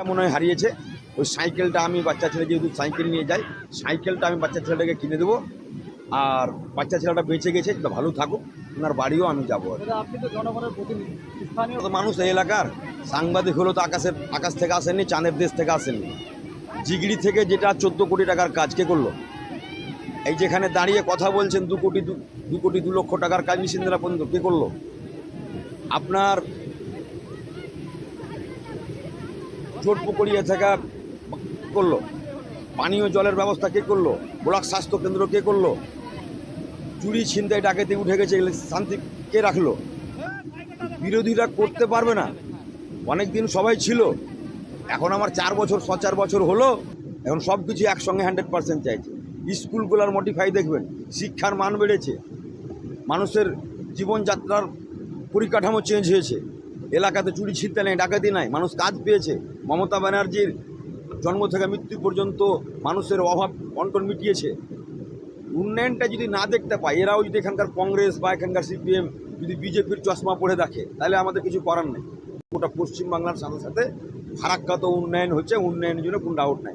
মনে হয় হারিয়েছে। ওই সাইকেলটা আমি বাচ্চা ছেলে যেহেতু সাইকেল নিয়ে যাই, সাইকেলটা আমি বাচ্চা ছেলেটাকে কিনে দেবো। আর বাচ্চা ছেলেটা বেঁচে গেছে, তো ভালো থাকুক, ওনার বাড়িও আমি যাবো। আপনি তো জনগণের প্রতিনিধি, স্থানীয় তো মানুষ এই এলাকার সাংবাদিক হলো তো আকাশ থেকে আসেননি, চাঁদের দেশ থেকে আসেননি। জিগড়ি থেকে যেটা 14 কোটি টাকার কাজ কে করলো? এই যেখানে দাঁড়িয়ে কথা বলছেন 2 লক্ষ টাকার কাজ নিশিন্দ্রা পর্যন্ত কে করলো? আপনার চোটপুকুরিয়া থেকে করলো, পানীয় জলের ব্যবস্থা কে করলো? ব্লক স্বাস্থ্য কেন্দ্র কে করলো? চুরি ছিনতাই ডাকাতি উঠে গেছে, শান্তি কে রাখলো? বিরোধীরা করতে পারবে না। অনেক দিন সবাই ছিল, এখন আমার 4 বছর 4 বছর হলো, এখন সব কিছু একসঙ্গে 100% চাইছে। স্কুলগুলোর মডিফাই দেখবেন, শিক্ষার মান বেড়েছে, মানুষের জীবনযাত্রার পরিকাঠামো চেঞ্জ হয়েছে, এলাকাতে চুরি ছিনতাই নেই, ডাকাতি নাই, মানুষ কাজ পেয়েছে। মমতা ব্যানার্জির জন্ম থেকে মৃত্যু পর্যন্ত মানুষের অভাব অনটন মিটিয়েছে। উন্নয়নটা যদি না দেখতে পায়, এরাও যদি এখানকার কংগ্রেস বা এখানকার সিপিএম যদি বিজেপির চশমা পরে দেখে, তাহলে আমাদের কিছু করার নেই। গোটা পশ্চিমবাংলার সাথে সাথে ফারাক্কাত উন্নয়ন হচ্ছে, উন্নয়নের জন্য কোনো ডাউট নাই।